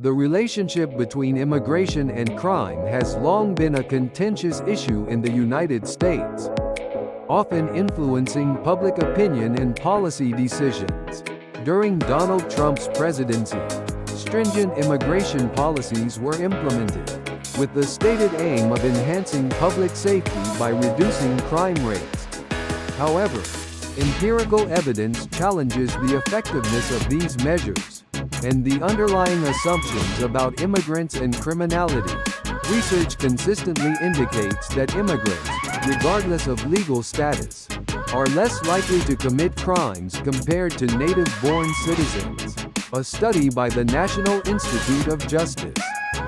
The relationship between immigration and crime has long been a contentious issue in the United States, often influencing public opinion and policy decisions. During Donald Trump's presidency, stringent immigration policies were implemented, with the stated aim of enhancing public safety by reducing crime rates. However, empirical evidence challenges the effectiveness of these measures and the underlying assumptions about immigrants and criminality. Research consistently indicates that immigrants, regardless of legal status, are less likely to commit crimes compared to native-born citizens. A study by the National Institute of Justice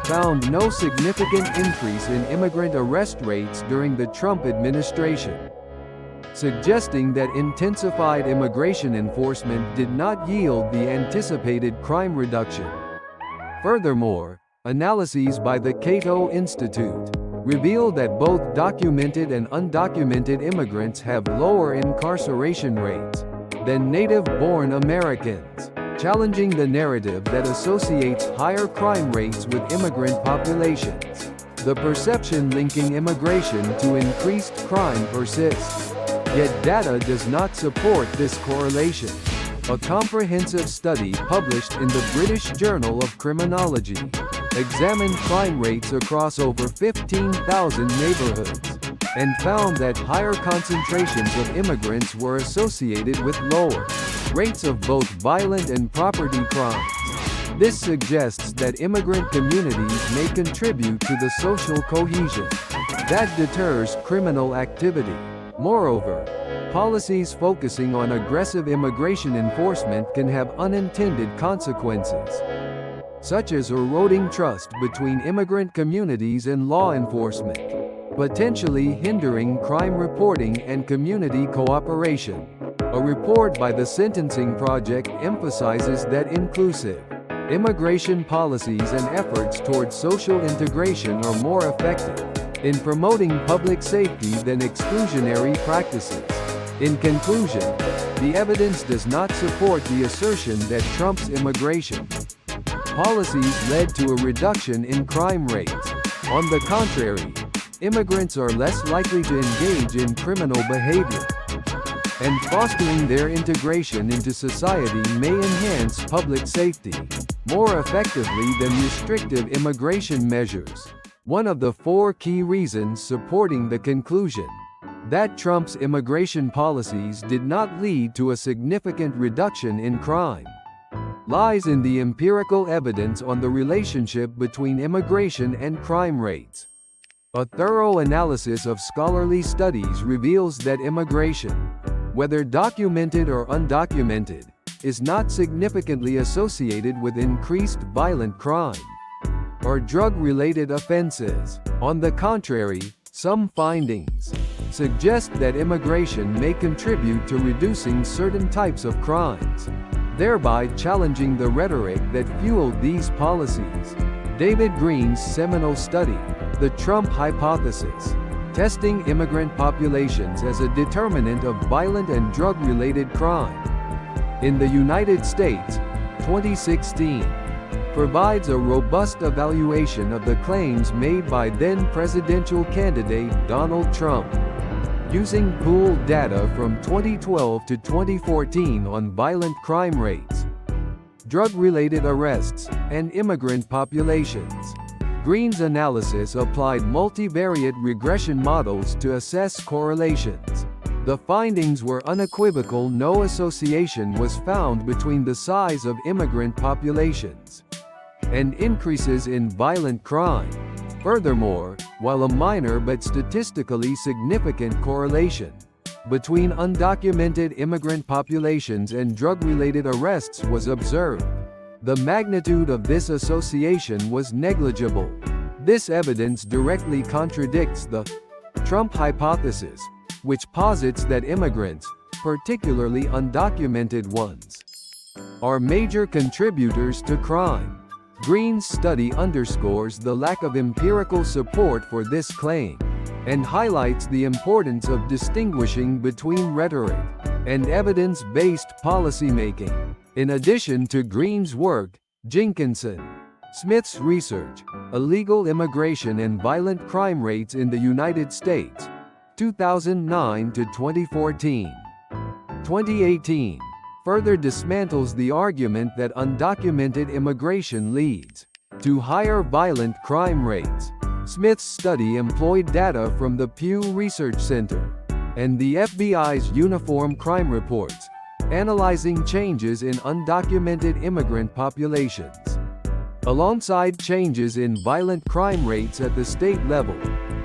found no significant increase in immigrant arrest rates during the Trump administration, suggesting that intensified immigration enforcement did not yield the anticipated crime reduction. Furthermore, analyses by the Cato Institute reveal that both documented and undocumented immigrants have lower incarceration rates than native-born Americans, challenging the narrative that associates higher crime rates with immigrant populations. The perception linking immigration to increased crime persists, yet data does not support this correlation. A comprehensive study published in the British Journal of Criminology examined crime rates across over 15,000 neighborhoods and found that higher concentrations of immigrants were associated with lower rates of both violent and property crimes. This suggests that immigrant communities may contribute to the social cohesion that deters criminal activity. Moreover, policies focusing on aggressive immigration enforcement can have unintended consequences, such as eroding trust between immigrant communities and law enforcement, potentially hindering crime reporting and community cooperation. A report by the Sentencing Project emphasizes that inclusive immigration policies and efforts toward social integration are more effective in promoting public safety than exclusionary practices. In conclusion, the evidence does not support the assertion that Trump's immigration policies led to a reduction in crime rates. On the contrary, immigrants are less likely to engage in criminal behavior, and fostering their integration into society may enhance public safety more effectively than restrictive immigration measures. One of the four key reasons supporting the conclusion that Trump's immigration policies did not lead to a significant reduction in crime lies in the empirical evidence on the relationship between immigration and crime rates. A thorough analysis of scholarly studies reveals that immigration, whether documented or undocumented, is not significantly associated with increased violent crime or drug-related offenses. On the contrary, some findings suggest that immigration may contribute to reducing certain types of crimes, thereby challenging the rhetoric that fueled these policies. David Green's seminal study, The Trump Hypothesis, testing immigrant populations as a determinant of violent and drug-related crime in the United States, 2016, provides a robust evaluation of the claims made by then-presidential candidate Donald Trump, using pooled data from 2012 to 2014 on violent crime rates, drug-related arrests, and immigrant populations. Green's analysis applied multivariate regression models to assess correlations. The findings were unequivocal: no association was found between the size of immigrant populations and increases in violent crime. Furthermore, while a minor but statistically significant correlation between undocumented immigrant populations and drug-related arrests was observed, the magnitude of this association was negligible. This evidence directly contradicts the Trump hypothesis, which posits that immigrants, particularly undocumented ones, are major contributors to crime. Green's study underscores the lack of empirical support for this claim and highlights the importance of distinguishing between rhetoric and evidence-based policymaking. In addition to Green's work, Jenkinson Smith's research, Illegal Immigration and Violent Crime Rates in the United States, 2009 to 2014. 2018, further dismantles the argument that undocumented immigration leads to higher violent crime rates. Smith's study employed data from the Pew Research Center and the FBI's Uniform Crime Reports, analyzing changes in undocumented immigrant populations, alongside changes in violent crime rates at the state level.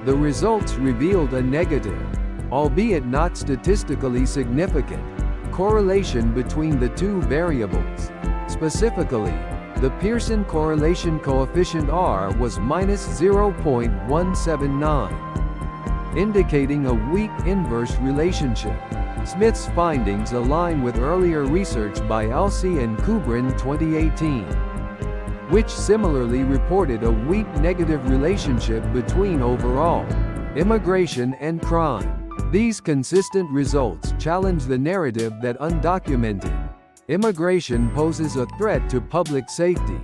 The results revealed a negative, albeit not statistically significant, correlation between the two variables. Specifically, the Pearson correlation coefficient R was -0.179, indicating a weak inverse relationship. Smith's findings align with earlier research by Alsey and Kubrin 2018, which similarly reported a weak negative relationship between overall immigration and crime. These consistent results challenge the narrative that undocumented immigration poses a threat to public safety,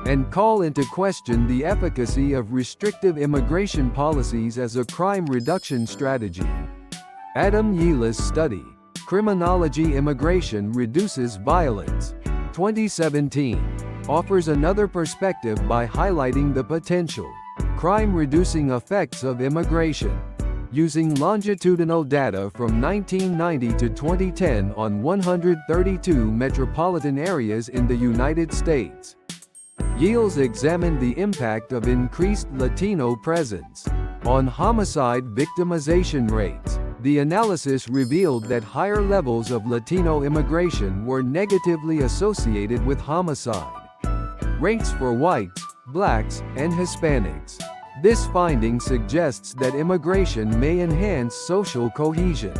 and call into question the efficacy of restrictive immigration policies as a crime reduction strategy. Adam Yeala's study, Criminology Immigration Reduces Violence, 2017, offers another perspective by highlighting the potential crime-reducing effects of immigration, using longitudinal data from 1990 to 2010 on 132 metropolitan areas in the United States. Yeals examined the impact of increased Latino presence on homicide victimization rates. The analysis revealed that higher levels of Latino immigration were negatively associated with homicide rates for whites, blacks, and Hispanics. This finding suggests that immigration may enhance social cohesion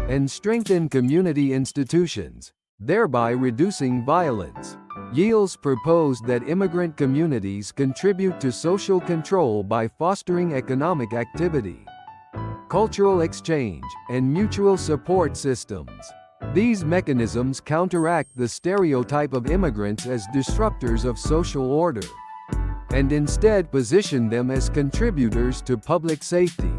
and strengthen community institutions, thereby reducing violence. Yeals proposed that immigrant communities contribute to social control by fostering economic activity, cultural exchange, and mutual support systems. These mechanisms counteract the stereotype of immigrants as disruptors of social order, and instead position them as contributors to public safety.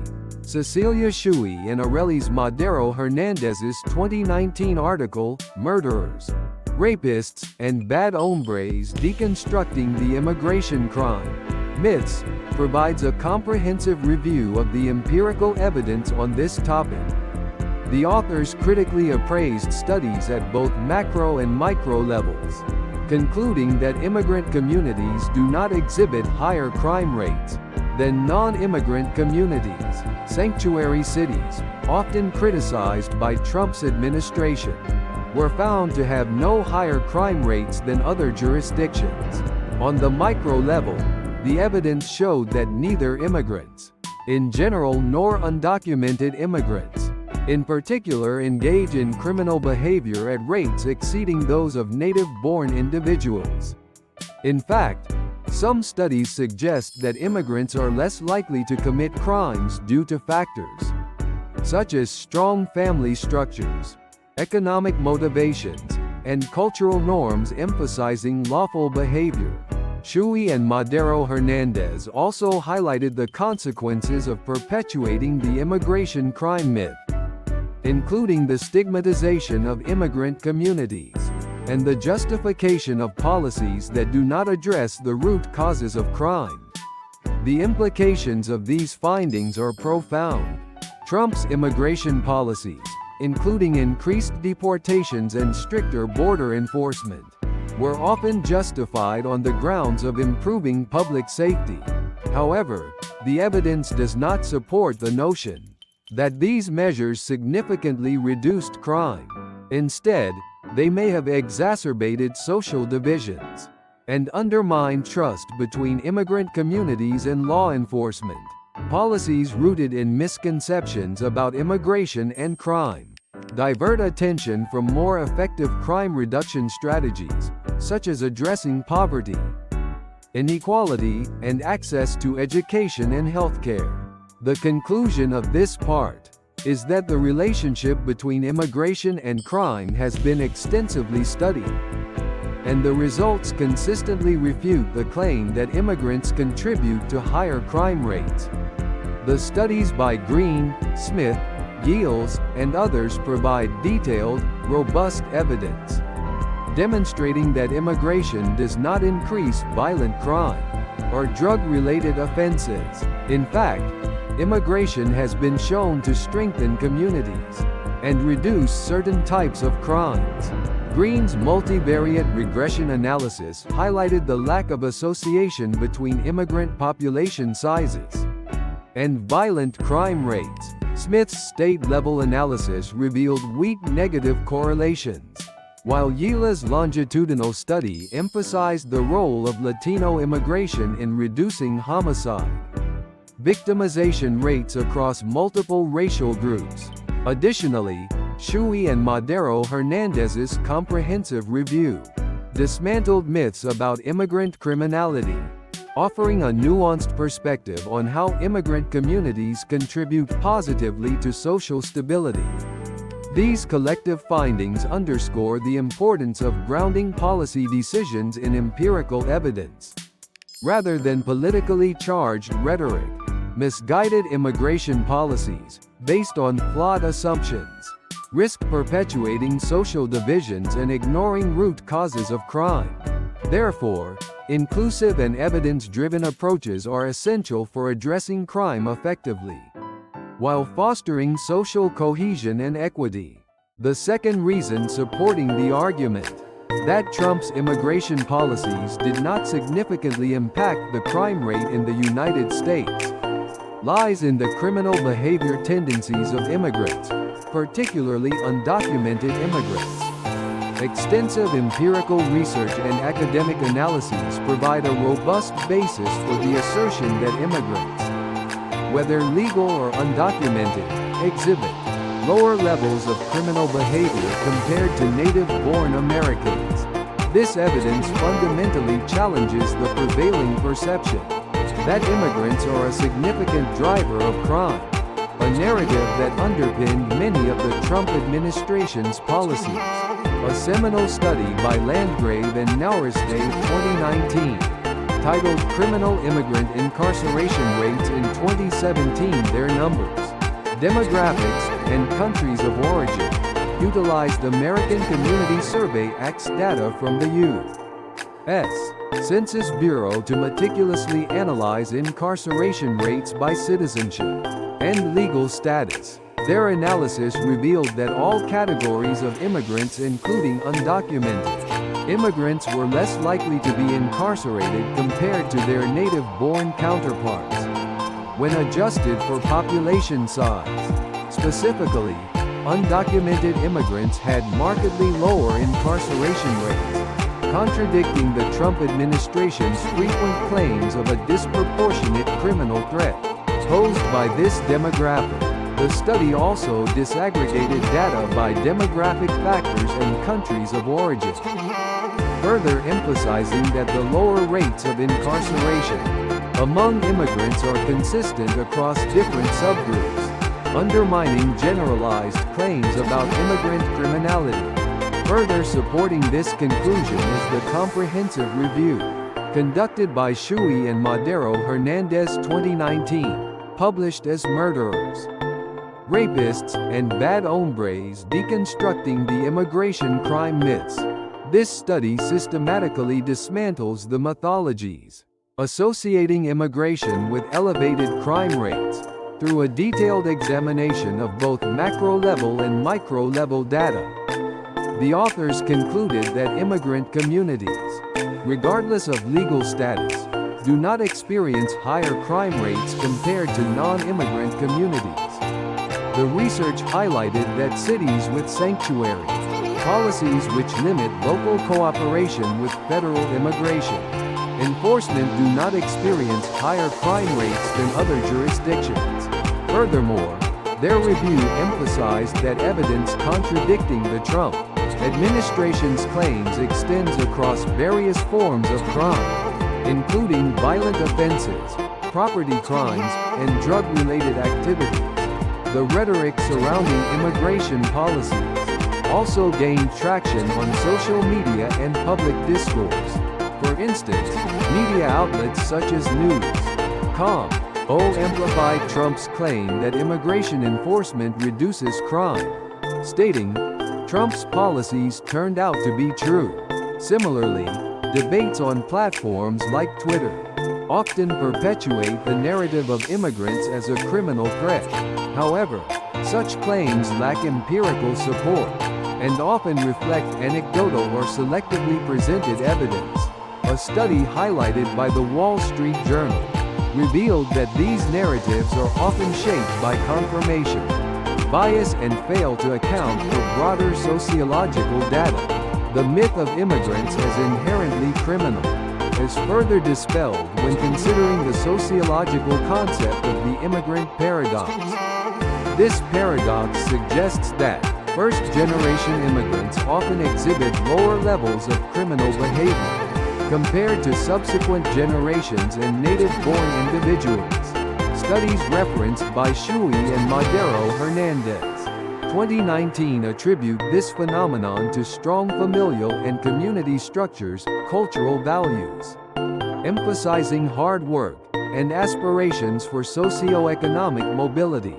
Cecilia Shuey and Arelis Madero Hernandez's 2019 article, Murderers, Rapists, and Bad Hombres: Deconstructing the Immigration Crime Myths, provides a comprehensive review of the empirical evidence on this topic. The authors critically appraised studies at both macro and micro levels, concluding that immigrant communities do not exhibit higher crime rates than non-immigrant communities. Sanctuary cities, often criticized by Trump's administration, were found to have no higher crime rates than other jurisdictions. On the micro level, the evidence showed that neither immigrants, in general, nor undocumented immigrants, in particular, engage in criminal behavior at rates exceeding those of native-born individuals. In fact, some studies suggest that immigrants are less likely to commit crimes due to factors such as strong family structures, economic motivations, and cultural norms emphasizing lawful behavior. Shuey and Madero Hernandez also highlighted the consequences of perpetuating the immigration crime myth, including the stigmatization of immigrant communities and the justification of policies that do not address the root causes of crime. The implications of these findings are profound. Trump's immigration policies, including increased deportations and stricter border enforcement, were often justified on the grounds of improving public safety. However, the evidence does not support the notion that these measures significantly reduced crime. Instead, they may have exacerbated social divisions and undermined trust between immigrant communities and law enforcement. Policies rooted in misconceptions about immigration and crime divert attention from more effective crime reduction strategies, such as addressing poverty, inequality, and access to education and healthcare. The conclusion of this part is that the relationship between immigration and crime has been extensively studied, and the results consistently refute the claim that immigrants contribute to higher crime rates. The studies by Green, Smith, Giles, and others provide detailed, robust evidence, demonstrating that immigration does not increase violent crime or drug-related offenses. In fact, immigration has been shown to strengthen communities and reduce certain types of crimes. Green's multivariate regression analysis highlighted the lack of association between immigrant population sizes and violent crime rates. Smith's state-level analysis revealed weak negative correlations, while Giles' longitudinal study emphasized the role of Latino immigration in reducing homicide victimization rates across multiple racial groups. Additionally, Shuey and Madero Hernandez's comprehensive review dismantled myths about immigrant criminality, offering a nuanced perspective on how immigrant communities contribute positively to social stability. These collective findings underscore the importance of grounding policy decisions in empirical evidence, rather than politically charged rhetoric. Misguided immigration policies, based on flawed assumptions, risk perpetuating social divisions and ignoring root causes of crime. Therefore, inclusive and evidence-driven approaches are essential for addressing crime effectively, while fostering social cohesion and equity. The second reason supporting the argument that Trump's immigration policies did not significantly impact the crime rate in the United States lies in the criminal behavior tendencies of immigrants, particularly undocumented immigrants. Extensive empirical research and academic analyses provide a robust basis for the assertion that immigrants, whether legal or undocumented, exhibit lower levels of criminal behavior compared to native-born Americans. This evidence fundamentally challenges the prevailing perception that immigrants are a significant driver of crime, a narrative that underpinned many of the Trump administration's policies. A seminal study by Landgrave and Nauerste 2019, titled Criminal Immigrant Incarceration Rates in 2017, Their Numbers, Demographics, and Countries of Origin, utilized American Community Survey Act's data from the U.S. Census Bureau to meticulously analyze incarceration rates by citizenship and legal status. Their analysis revealed that all categories of immigrants, including undocumented immigrants, were less likely to be incarcerated compared to their native-born counterparts when adjusted for population size. Specifically, undocumented immigrants had markedly lower incarceration rates, contradicting the Trump administration's frequent claims of a disproportionate criminal threat posed by this demographic. The study also disaggregated data by demographic factors and countries of origin, further emphasizing that the lower rates of incarceration among immigrants are consistent across different subgroups, undermining generalized claims about immigrant criminality. Further supporting this conclusion is the comprehensive review conducted by Shuey and Madero Hernandez 2019, published as Murderers, Rapists, and Bad Hombres: Deconstructing the Immigration Crime Myths. This study systematically dismantles the mythologies associating immigration with elevated crime rates through a detailed examination of both macro-level and micro-level data. The authors concluded that immigrant communities, regardless of legal status, do not experience higher crime rates compared to non-immigrant communities. The research highlighted that cities with sanctuary policies which limit local cooperation with federal immigration enforcement do not experience higher crime rates than other jurisdictions. Furthermore, their review emphasized that evidence contradicting the Trump administration's claims extends across various forms of crime, including violent offenses, property crimes, and drug-related activities. The rhetoric surrounding immigration policies also gained traction on social media and public discourse. For instance, media outlets such as News.com amplified Trump's claim that immigration enforcement reduces crime, stating, "Trump's policies turned out to be true." Similarly, debates on platforms like Twitter often perpetuate the narrative of immigrants as a criminal threat. However, such claims lack empirical support and often reflect anecdotal or selectively presented evidence. A study highlighted by the Wall Street Journal revealed that these narratives are often shaped by confirmation bias and fail to account for broader sociological data. The myth of immigrants as inherently criminal is further dispelled when considering the sociological concept of the immigrant paradox. This paradox suggests that first-generation immigrants often exhibit lower levels of criminal behavior compared to subsequent generations and native-born individuals. Studies referenced by Shui and Madero Hernandez, 2019 attribute this phenomenon to strong familial and community structures, cultural values, emphasizing hard work, and aspirations for socio-economic mobility.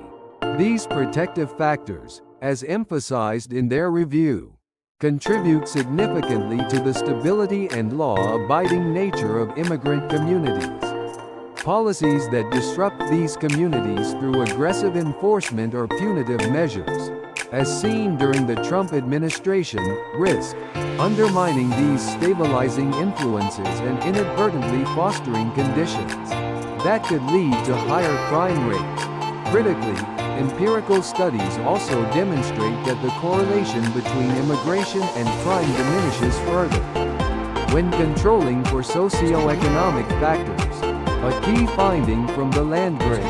These protective factors, as emphasized in their review, contribute significantly to the stability and law-abiding nature of immigrant communities. Policies that disrupt these communities through aggressive enforcement or punitive measures, as seen during the Trump administration, risk undermining these stabilizing influences and inadvertently fostering conditions that could lead to higher crime rates. Critically, empirical studies also demonstrate that the correlation between immigration and crime diminishes further when controlling for socioeconomic factors. A key finding from the Landgrave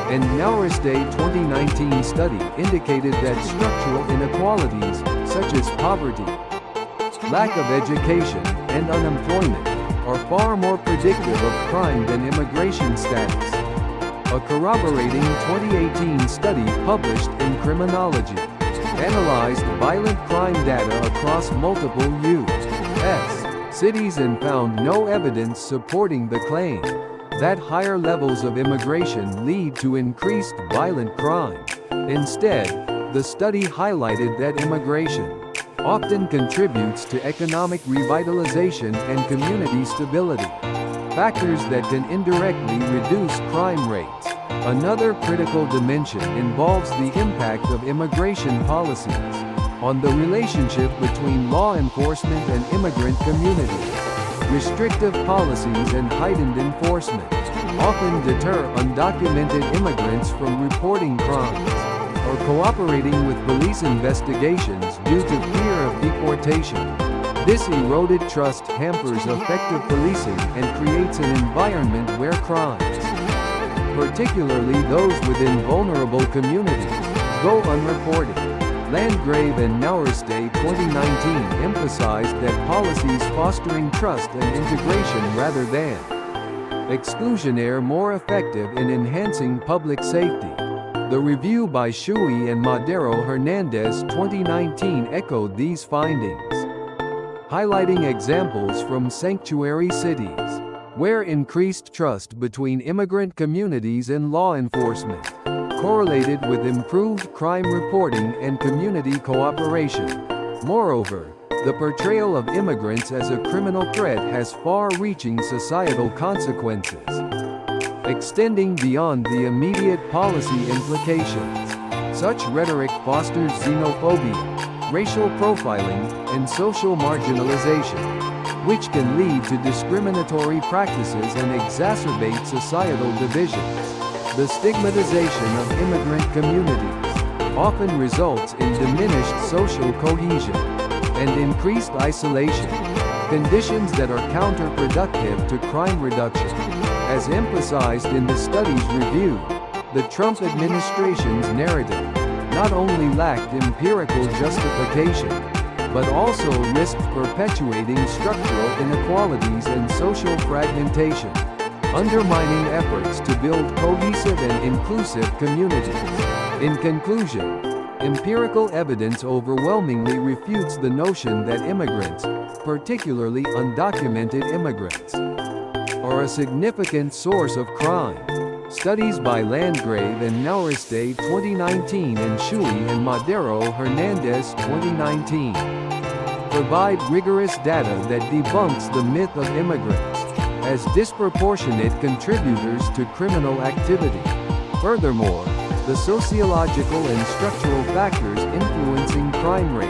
and Nauerste 2019 study indicated that structural inequalities, such as poverty, lack of education, and unemployment, are far more predictive of crime than immigration status. A corroborating 2018 study published in Criminology analyzed violent crime data across multiple U.S. cities and found no evidence supporting the claim that higher levels of immigration lead to increased violent crime. Instead, the study highlighted that immigration often contributes to economic revitalization and community stability, factors that can indirectly reduce crime rates. Another critical dimension involves the impact of immigration policies on the relationship between law enforcement and immigrant communities. Restrictive policies and heightened enforcement often deter undocumented immigrants from reporting crimes or cooperating with police investigations due to fear of deportation. This eroded trust hampers effective policing and creates an environment where crimes, particularly those within vulnerable communities, go unreported. Landgrave and Nauerste 2019 emphasized that policies fostering trust and integration rather than exclusion are more effective in enhancing public safety. The review by Shui and Madero Hernandez 2019 echoed these findings, highlighting examples from sanctuary cities, where increased trust between immigrant communities and law enforcement correlated with improved crime reporting and community cooperation. Moreover, the portrayal of immigrants as a criminal threat has far-reaching societal consequences, extending beyond the immediate policy implications. Such rhetoric fosters xenophobia, racial profiling, and social marginalization, which can lead to discriminatory practices and exacerbate societal divisions. The stigmatization of immigrant communities often results in diminished social cohesion and increased isolation, conditions that are counterproductive to crime reduction. As emphasized in the study's review, the Trump administration's narrative not only lacked empirical justification, but also risked perpetuating structural inequalities and social fragmentation, undermining efforts to build cohesive and inclusive communities. In conclusion, Empirical evidence overwhelmingly refutes the notion that immigrants, particularly undocumented immigrants, are a significant source of crime. Studies by Landgrave and Nauriste 2019 and Shui and Madero Hernandez 2019 provide rigorous data that debunks the myth of immigrants as disproportionate contributors to criminal activity. Furthermore, the sociological and structural factors influencing crime rate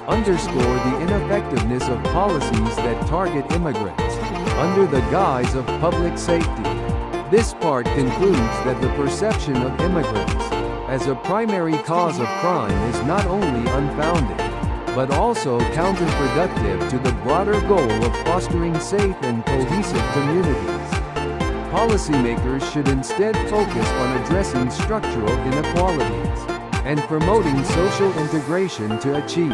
underscore the ineffectiveness of policies that target immigrants under the guise of public safety. This part concludes that the perception of immigrants as a primary cause of crime is not only unfounded, but also counterproductive to the broader goal of fostering safe and cohesive communities. Policymakers should instead focus on addressing structural inequalities and promoting social integration to achieve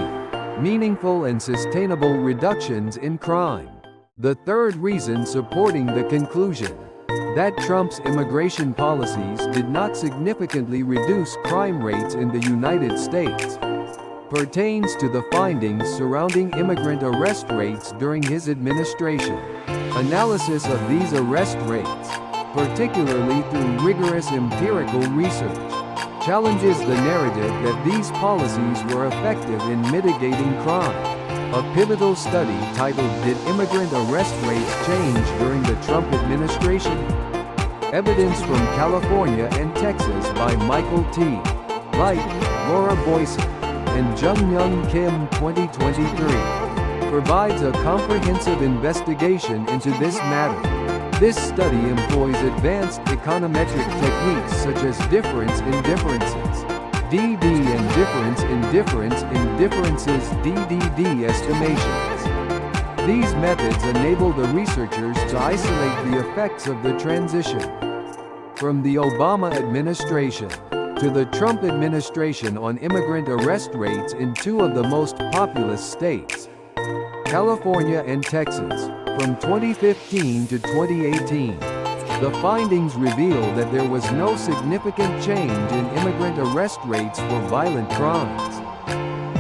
meaningful and sustainable reductions in crime. The third reason supporting the conclusion that Trump's immigration policies did not significantly reduce crime rates in the United States pertains to the findings surrounding immigrant arrest rates during his administration. Analysis of these arrest rates, particularly through rigorous empirical research, challenges the narrative that these policies were effective in mitigating crime. A pivotal study titled "Did Immigrant Arrest Rates Change During the Trump Administration?" Evidence from California and Texas by Michael T. Light, Laura Boyson, and Jung-Young Kim 2023 provides a comprehensive investigation into this matter. This study employs advanced econometric techniques such as difference in differences, DD, and difference in differences, DDD estimations. These methods enable the researchers to isolate the effects of the transition from the Obama administration to the Trump administration on immigrant arrest rates in two of the most populous states, California and Texas, from 2015 to 2018. The findings reveal that there was no significant change in immigrant arrest rates for violent crimes,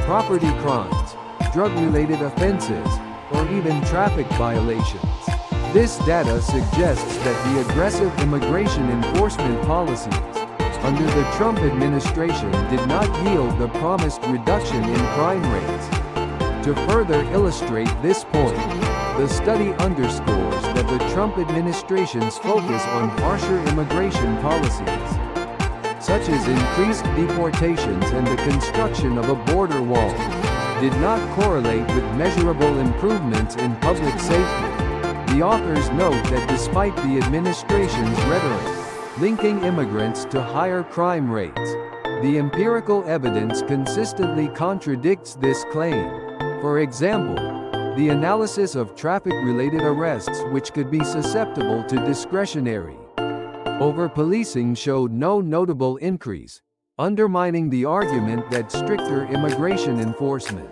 property crimes, drug-related offenses, or even traffic violations. This data suggests that the aggressive immigration enforcement policies under the Trump administration did not yield the promised reduction in crime rates. To further illustrate this point, the study underscores that the Trump administration's focus on harsher immigration policies, such as increased deportations and the construction of a border wall, did not correlate with measurable improvements in public safety. The authors note that despite the administration's rhetoric linking immigrants to higher crime rates, the empirical evidence consistently contradicts this claim. For example, the analysis of traffic-related arrests which could be susceptible to discretionary over-policing showed no notable increase, undermining the argument that stricter immigration enforcement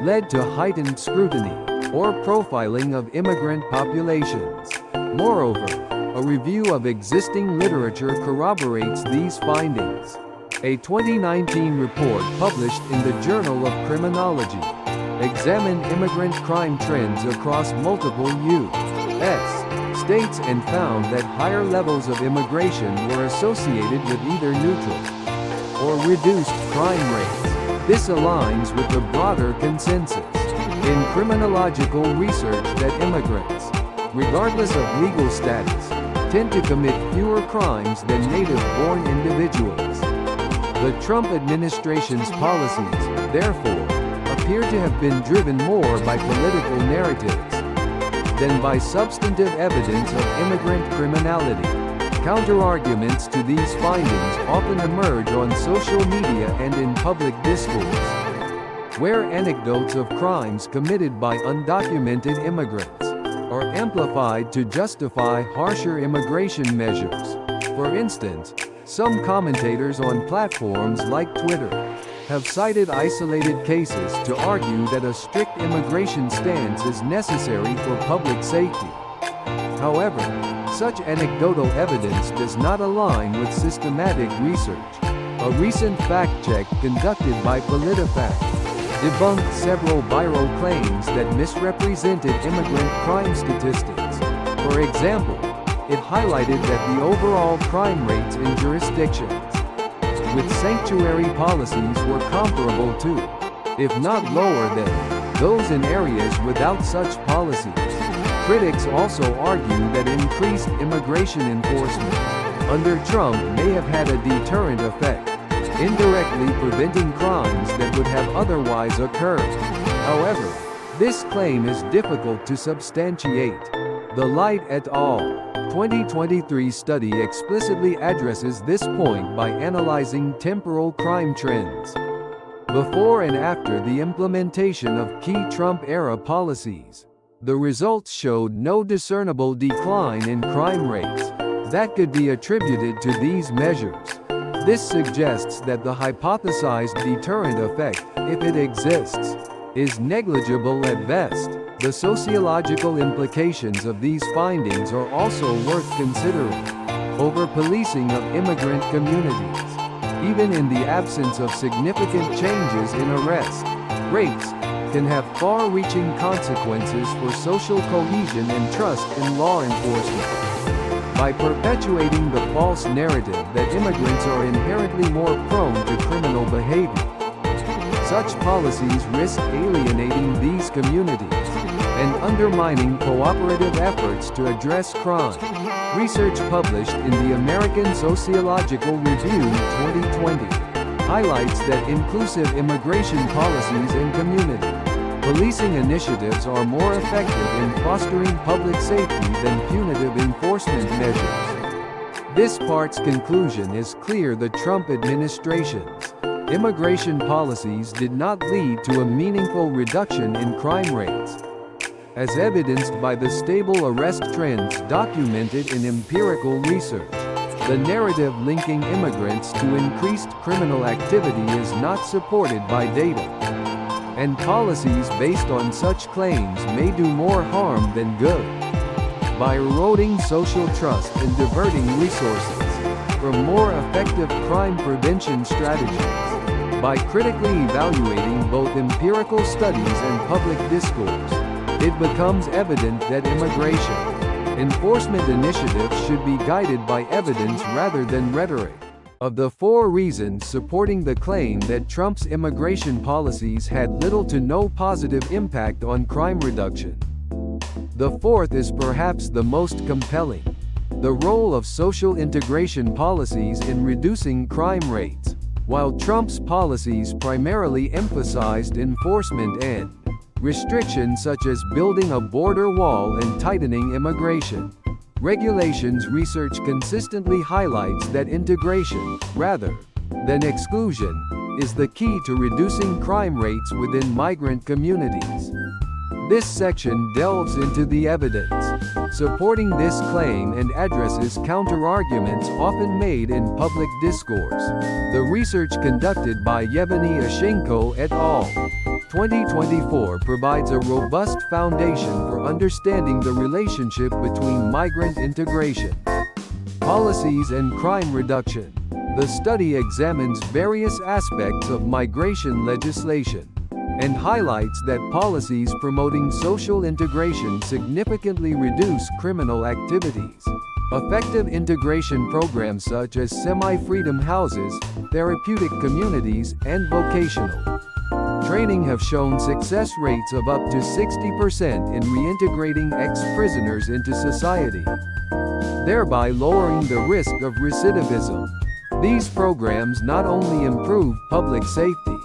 led to heightened scrutiny or profiling of immigrant populations. Moreover, a review of existing literature corroborates these findings. A 2019 report published in the Journal of Criminology examined immigrant crime trends across multiple U.S. states and found that higher levels of immigration were associated with either neutral or reduced crime rates. This aligns with the broader consensus in criminological research that immigrants, regardless of legal status, tend to commit fewer crimes than native-born individuals. The Trump administration's policies, therefore, appear to have been driven more by political narratives than by substantive evidence of immigrant criminality. Counterarguments to these findings often emerge on social media and in public discourse, where anecdotes of crimes committed by undocumented immigrants are amplified to justify harsher immigration measures. For instance, some commentators on platforms like Twitter have cited isolated cases to argue that a strict immigration stance is necessary for public safety. However, such anecdotal evidence does not align with systematic research. A recent fact check conducted by PolitiFact debunked several viral claims that misrepresented immigrant crime statistics. For example, it highlighted that the overall crime rates in jurisdictions with sanctuary policies were comparable to, if not lower than, those in areas without such policies. Critics also argue that increased immigration enforcement under Trump may have had a deterrent effect, indirectly preventing crimes that would have otherwise occurred. However, this claim is difficult to substantiate. The Light et al. 2023 study explicitly addresses this point by analyzing temporal crime trends before and after the implementation of key Trump-era policies. The results showed no discernible decline in crime rates that could be attributed to these measures. This suggests that the hypothesized deterrent effect, if it exists, is negligible at best. The sociological implications of these findings are also worth considering. Over-policing of immigrant communities. Even in the absence of significant changes in arrest rates, can have far-reaching consequences for social cohesion and trust in law enforcement. By perpetuating the false narrative that immigrants are inherently more prone to criminal behavior, such policies risk alienating these communities and undermining cooperative efforts to address crime. Research published in the American Sociological Review 2020 highlights that inclusive immigration policies in community policing initiatives are more effective in fostering public safety than punitive enforcement measures. This part's conclusion is clear: the Trump administration's immigration policies did not lead to a meaningful reduction in crime rates, as evidenced by the stable arrest trends documented in empirical research. The narrative linking immigrants to increased criminal activity is not supported by data, and policies based on such claims may do more harm than good. By eroding social trust and diverting resources from more effective crime prevention strategies, by critically evaluating both empirical studies and public discourse, it becomes evident that immigration enforcement initiatives should be guided by evidence rather than rhetoric. Of the four reasons supporting the claim that Trump's immigration policies had little to no positive impact on crime reduction, the fourth is perhaps the most compelling: the role of social integration policies in reducing crime rates. While Trump's policies primarily emphasized enforcement and restrictions such as building a border wall and tightening immigration regulations, research consistently highlights that integration, rather than exclusion, is the key to reducing crime rates within migrant communities. This section delves into the evidence supporting this claim and addresses counterarguments often made in public discourse. The research conducted by Yevgeny Ashenko et al. 2024 provides a robust foundation for understanding the relationship between migrant integration policies and crime reduction. The study examines various aspects of migration legislation and highlights that policies promoting social integration significantly reduce criminal activities. Effective integration programs such as semi-freedom houses, therapeutic communities, and vocational training have shown success rates of up to 60% in reintegrating ex-prisoners into society, thereby lowering the risk of recidivism. These programs not only improve public safety,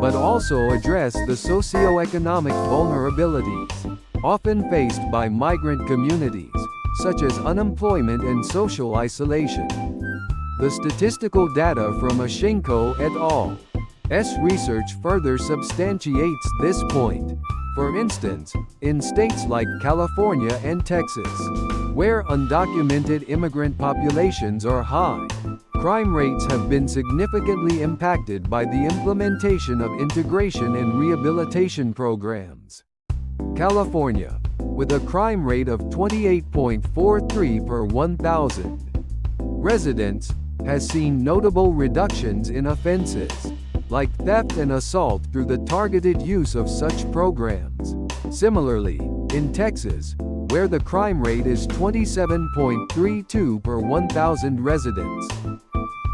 but also address the socioeconomic vulnerabilities often faced by migrant communities, such as unemployment and social isolation. The statistical data from Ashenko et al.'s research further substantiates this point. For instance, in states like California and Texas, where undocumented immigrant populations are high, crime rates have been significantly impacted by the implementation of integration and rehabilitation programs. California, with a crime rate of 28.43 per 1,000 residents, has seen notable reductions in offenses, like theft and assault through the targeted use of such programs. Similarly, in Texas, where the crime rate is 27.32 per 1,000 residents,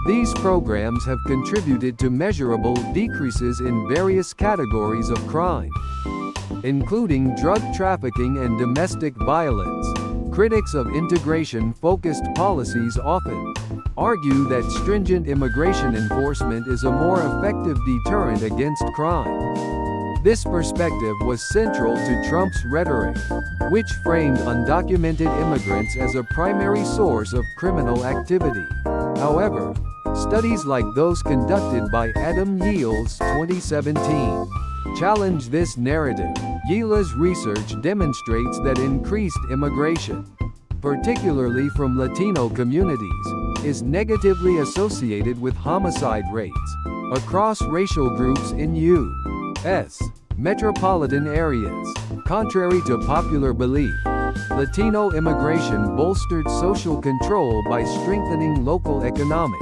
these programs have contributed to measurable decreases in various categories of crime, including drug trafficking and domestic violence. Critics of integration-focused policies often argue that stringent immigration enforcement is a more effective deterrent against crime. This perspective was central to Trump's rhetoric, which framed undocumented immigrants as a primary source of criminal activity. However, studies like those conducted by Adam Yiel's 2017 challenge this narrative. Yila's research demonstrates that increased immigration, particularly from Latino communities, is negatively associated with homicide rates across racial groups in U.S. metropolitan areas. Contrary to popular belief, Latino immigration bolstered social control by strengthening local economic,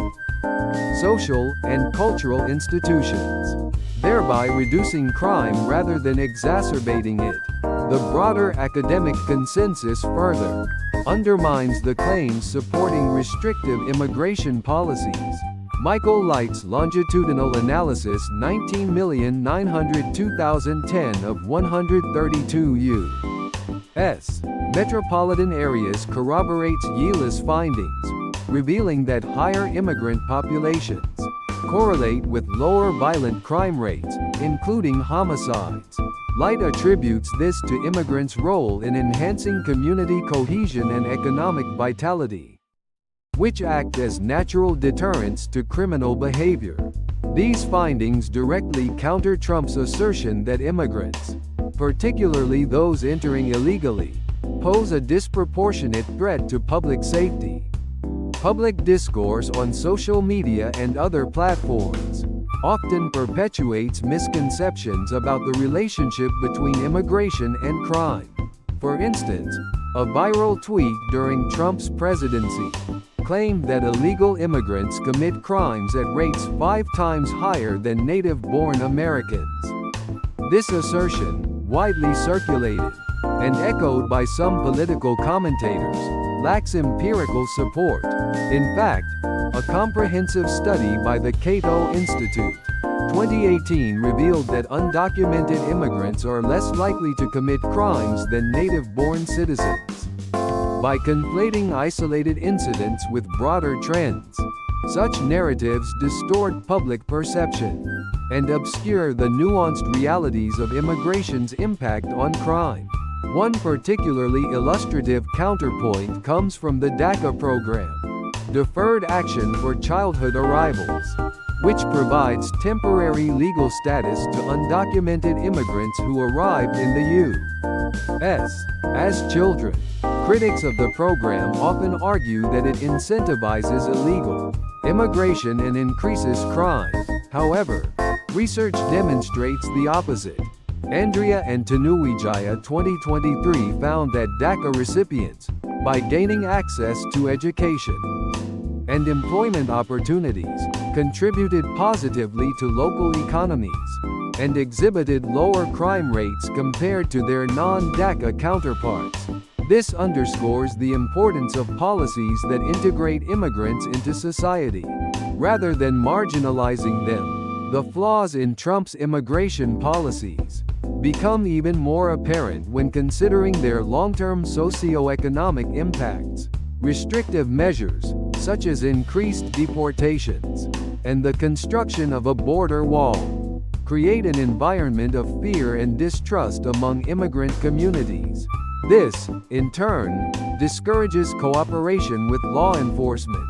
social, and cultural institutions, thereby reducing crime rather than exacerbating it. The broader academic consensus further undermines the claims supporting restrictive immigration policies. Michael Light's longitudinal analysis 19,902,010 of 132 U.S. metropolitan areas corroborates Yila's findings, revealing that higher immigrant populations correlate with lower violent crime rates, including homicides. Light attributes this to immigrants' role in enhancing community cohesion and economic vitality, which act as natural deterrents to criminal behavior. These findings directly counter Trump's assertion that immigrants, particularly those entering illegally, pose a disproportionate threat to public safety. Public discourse on social media and other platforms often perpetuates misconceptions about the relationship between immigration and crime. For instance, a viral tweet during Trump's presidency claimed that illegal immigrants commit crimes at rates 5 times higher than native-born Americans. This assertion, widely circulated and echoed by some political commentators, lacks empirical support. In fact, a comprehensive study by the Cato Institute, 2018 revealed that undocumented immigrants are less likely to commit crimes than native-born citizens. By conflating isolated incidents with broader trends, such narratives distort public perception and obscure the nuanced realities of immigration's impact on crime. One particularly illustrative counterpoint comes from the DACA program, Deferred Action for Childhood Arrivals, which provides temporary legal status to undocumented immigrants who arrived in the U.S. as children. Critics of the program often argue that it incentivizes illegal immigration and increases crime. However, research demonstrates the opposite. Andrea and Tanuwijaya 2023 found that DACA recipients, by gaining access to education and employment opportunities, contributed positively to local economies and exhibited lower crime rates compared to their non-DACA counterparts. This underscores the importance of policies that integrate immigrants into society, rather than marginalizing them. The flaws in Trump's immigration policies become even more apparent when considering their long-term socio-economic impacts. Restrictive measures, such as increased deportations and the construction of a border wall, create an environment of fear and distrust among immigrant communities. This, in turn, discourages cooperation with law enforcement,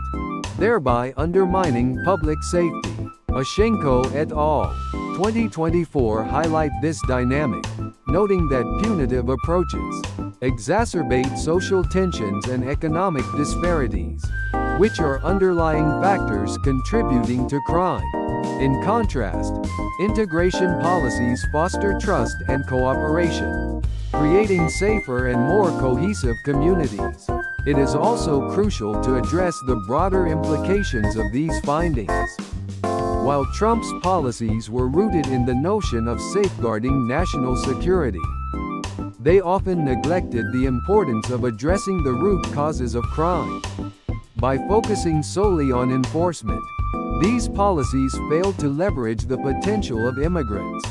thereby undermining public safety. Oshenko et al. 2024 highlight this dynamic, noting that punitive approaches exacerbate social tensions and economic disparities, which are underlying factors contributing to crime. In contrast, integration policies foster trust and cooperation, creating safer and more cohesive communities. It is also crucial to address the broader implications of these findings. While Trump's policies were rooted in the notion of safeguarding national security, they often neglected the importance of addressing the root causes of crime. By focusing solely on enforcement, these policies failed to leverage the potential of immigrants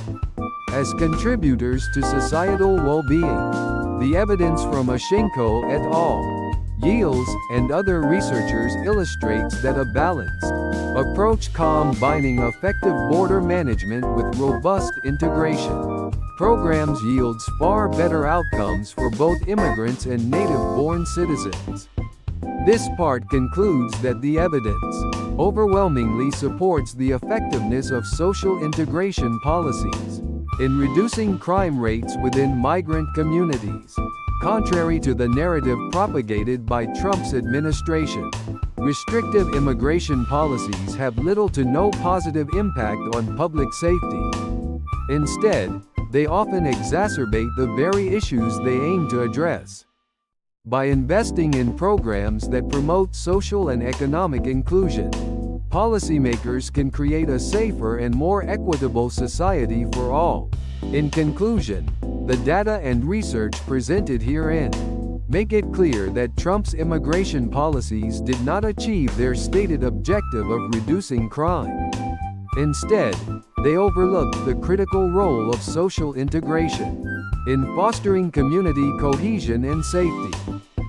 as contributors to societal well-being. The evidence from Ashenko et al., Yields, and other researchers illustrates that a balanced approach combining effective border management with robust integration programs yields far better outcomes for both immigrants and native-born citizens. This part concludes that the evidence overwhelmingly supports the effectiveness of social integration policies in reducing crime rates within migrant communities. Contrary to the narrative propagated by Trump's administration, restrictive immigration policies have little to no positive impact on public safety. Instead, they often exacerbate the very issues they aim to address. By investing in programs that promote social and economic inclusion, policymakers can create a safer and more equitable society for all. In conclusion, the data and research presented herein make it clear that Trump's immigration policies did not achieve their stated objective of reducing crime. Instead, they overlooked the critical role of social integration in fostering community cohesion and safety.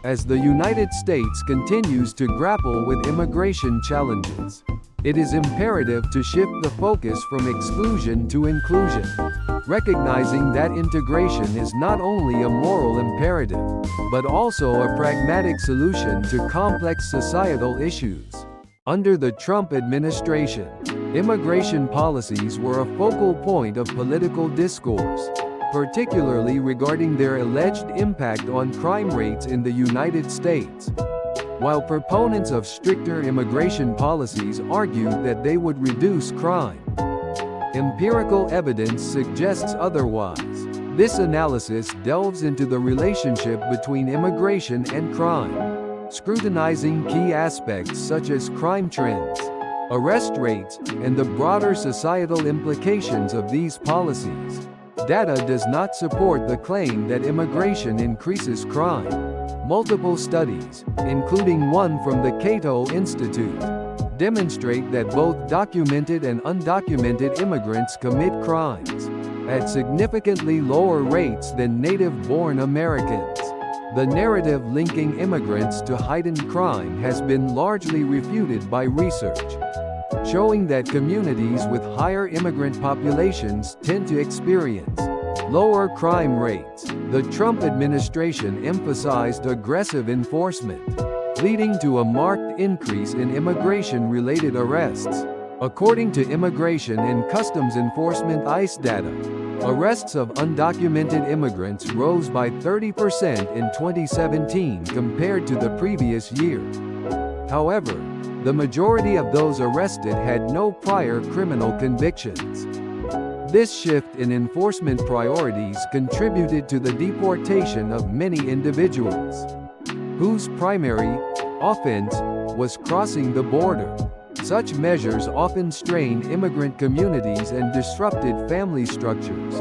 As the United States continues to grapple with immigration challenges, it is imperative to shift the focus from exclusion to inclusion, recognizing that integration is not only a moral imperative, but also a pragmatic solution to complex societal issues. Under the Trump administration, immigration policies were a focal point of political discourse, particularly regarding their alleged impact on crime rates in the United States. While proponents of stricter immigration policies argued that they would reduce crime, empirical evidence suggests otherwise. This analysis delves into the relationship between immigration and crime, scrutinizing key aspects such as crime trends, arrest rates, and the broader societal implications of these policies. Data does not support the claim that immigration increases crime. Multiple studies, including one from the Cato Institute, demonstrate that both documented and undocumented immigrants commit crimes at significantly lower rates than native-born Americans. The narrative linking immigrants to heightened crime has been largely refuted by research, showing that communities with higher immigrant populations tend to experience lower crime rates. The Trump administration emphasized aggressive enforcement, leading to a marked increase in immigration-related arrests. According to Immigration and Customs Enforcement (ICE) data, arrests of undocumented immigrants rose by 30% in 2017 compared to the previous year. However, the majority of those arrested had no prior criminal convictions. This shift in enforcement priorities contributed to the deportation of many individuals whose primary offense was crossing the border. Such measures often strained immigrant communities and disrupted family structures,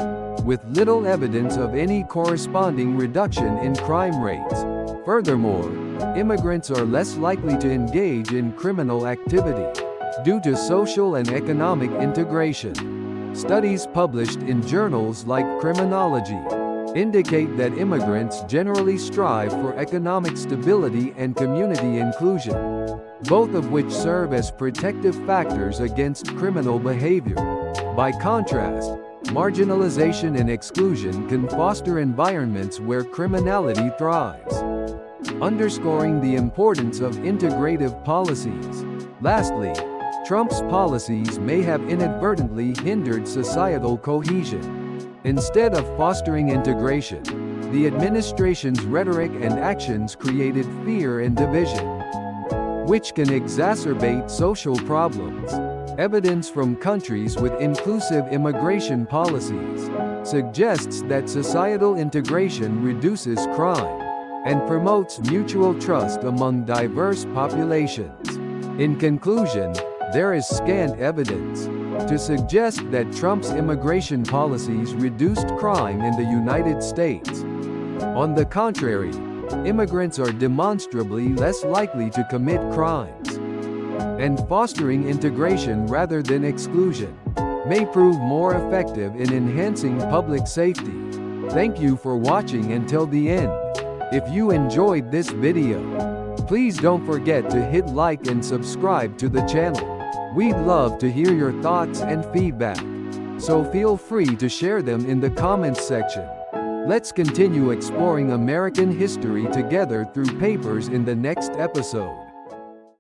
with little evidence of any corresponding reduction in crime rates. Furthermore, immigrants are less likely to engage in criminal activity due to social and economic integration. Studies published in journals like Criminology indicate that immigrants generally strive for economic stability and community inclusion, both of which serve as protective factors against criminal behavior. By contrast, marginalization and exclusion can foster environments where criminality thrives, underscoring the importance of integrative policies. Lastly, Trump's policies may have inadvertently hindered societal cohesion. Instead of fostering integration, the administration's rhetoric and actions created fear and division, which can exacerbate social problems. Evidence from countries with inclusive immigration policies suggests that societal integration reduces crime. and promotes mutual trust among diverse populations. In conclusion, there is scant evidence to suggest that Trump's immigration policies reduced crime in the United States. On the contrary, immigrants are demonstrably less likely to commit crimes, and fostering integration rather than exclusion may prove more effective in enhancing public safety. Thank you for watching until the end. If you enjoyed this video, please don't forget to hit like and subscribe to the channel. We'd love to hear your thoughts and feedback, so feel free to share them in the comments section. Let's continue exploring American history together through papers in the next episode.